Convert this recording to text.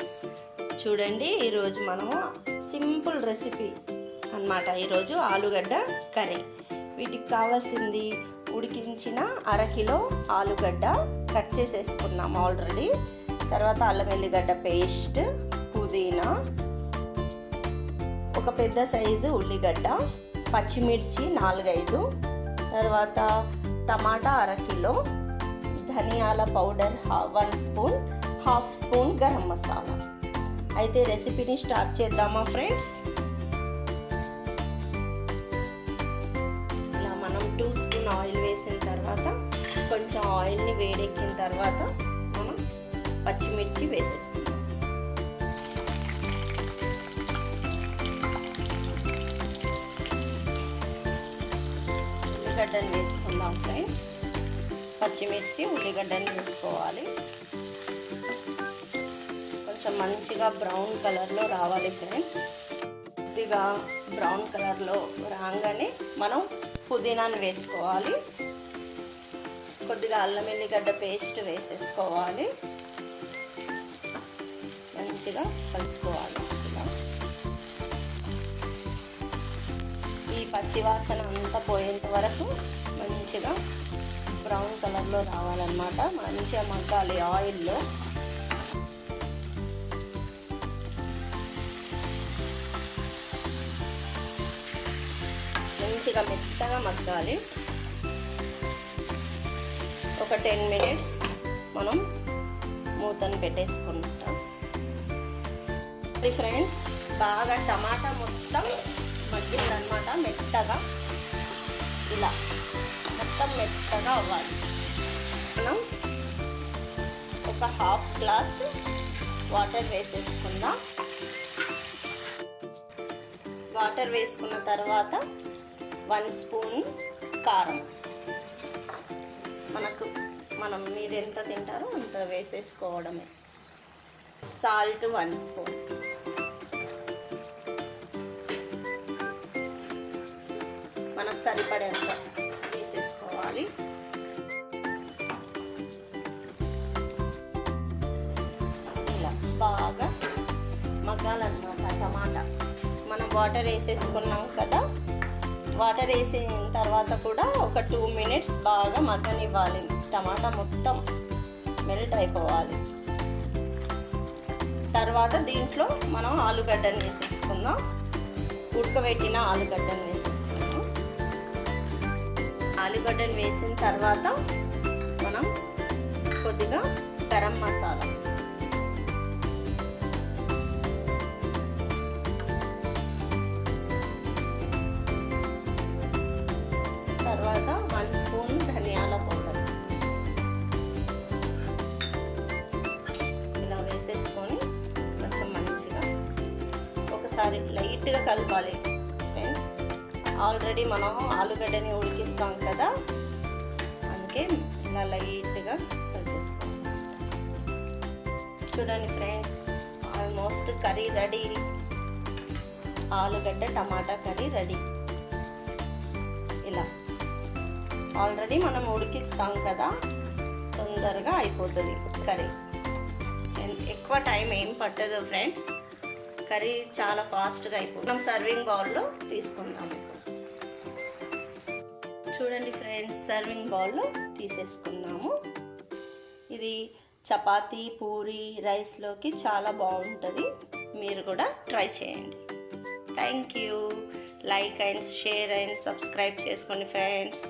Friends, చూడండి ఈరోజు మనము సింపుల్ రెసిపీ అన్నమాట. ఈరోజు ఆలుగడ్డ కర్రీ. వీటికి కావాల్సింది ఉడికించిన అరకిలో ఆలుగడ్డ కట్ చేసేసుకున్నాం ఆల్రెడీ. తర్వాత అల్లం వెల్లిగడ్డ పేస్ట్, పుదీనా, ఒక పెద్ద సైజు ఉల్లిగడ్డ, పచ్చిమిర్చి 4-5, తర్వాత టమాటా అరకిలో, ధనియాల powder 1 spoon, 1/2 spoon garam masala. అయితే రెసిపీని స్టార్ట్ చేద్దామా ఫ్రెండ్స్? ఇలా మనం 2 స్పూన్ ఆయిల్ వేసిన తర్వాత కొంచెం ఆయిల్ని వేడెక్కిన తర్వాత మనం పచ్చిమిర్చి వేసేసుకుందాం. ఉల్లిగడ్డను వేసుకుందాం ఫ్రెండ్స్. పచ్చిమిర్చి ఉల్లిగడ్డని వేసుకోవాలి. కొంచెం మంచిగా బ్రౌన్ కలర్లో రావాలి ఫ్రెండ్స్. కొద్దిగా బ్రౌన్ కలర్లో రాగానే మనం పుదీనాను వేసుకోవాలి. కొద్దిగా అల్లం వెల్లిగడ్డ పేస్ట్ వేసేసుకోవాలి. మంచిగా కలుపుకోవాలి. ఈ పచ్చివాసన అంతా పోయేంత వరకు మంచిగా బ్రౌన్ కలర్లో రావాలన్నమాట. మంచిగా మగ్గాలి ఆయిల్లో. మంచిగా మెత్తగా మగ్గాలి. ఒక 10 మినిట్స్ మనం మూతను పెట్టేసుకుంటాం. ఫ్రెండ్స్, బాగా టమాటా మొత్తం మగ్గిందనమాట. మెత్తగా ఇలా మొత్తం మెత్తగా అవ్వాలి. మనం ఒక 1/2 గ్లాస్ వాటర్ వేసేసుకుందాం. వాటర్ వేసుకున్న తర్వాత 1 స్పూన్ కారం, మీరు ఎంత తింటారో అంత వేసేసుకోవడమే. సాల్ట్ 1 స్పూన్, మనకు సరిపడేంత వేసేసుకోవాలి. ఇలా బాగా మగ్గాలన్నమాట టమాటా. మనం వాటర్ వేసేసుకున్నాం కదా, వాటర్ వేసిన తర్వాత కూడా ఒక 2 మినిట్స్ బాగా మగ్గనివ్వాలి. టమాటా మొత్తం మెల్ట్ అయిపోవాలి. తర్వాత దీంట్లో మనం ఆలుగడ్డను వేసేసుకుందాం. ఉడకబెట్టిన ఆలుగడ్డను వేసేసుకుందాం. ఆలుగడ్డను వేసిన తర్వాత మనం కొద్దిగా గరం మసాలా, తర్వాత 1 స్పూన్ ధనియాల పౌడర్ ఇలా వేసేసుకొని కొంచెం మంచిగా ఒకసారి లైట్గా కలపాలి ఫ్రెండ్స్. ఆల్రెడీ మనం ఆలుగడ్డని ఉడికిస్తాం కదా, అందుకే ఇలా లైట్గా కలిపేసుకోవాలి. చూడండి ఫ్రెండ్స్, ఆల్మోస్ట్ కర్రీ రెడీ. ఆలుగడ్డ టమాటా కర్రీ రెడీ. ఇలా ఆల్రెడీ మనం ఉడికిస్తాం కదా, తొందరగా అయిపోతుంది కర్రీ. ఎక్కువ టైం ఏం పట్టదు ఫ్రెండ్స్. కర్రీ చాలా ఫాస్ట్గా అయిపోతుంది. మనం సర్వింగ్ బౌల్లో తీసుకుందాము. చూడండి ఫ్రెండ్స్, సర్వింగ్ బౌల్లో తీసేసుకున్నాము. ఇది చపాతీ, పూరి, రైస్లోకి చాలా బాగుంటుంది. మీరు కూడా ట్రై చేయండి. Thank you. Like and share and subscribe చేసుకోండి ఫ్రెండ్స్.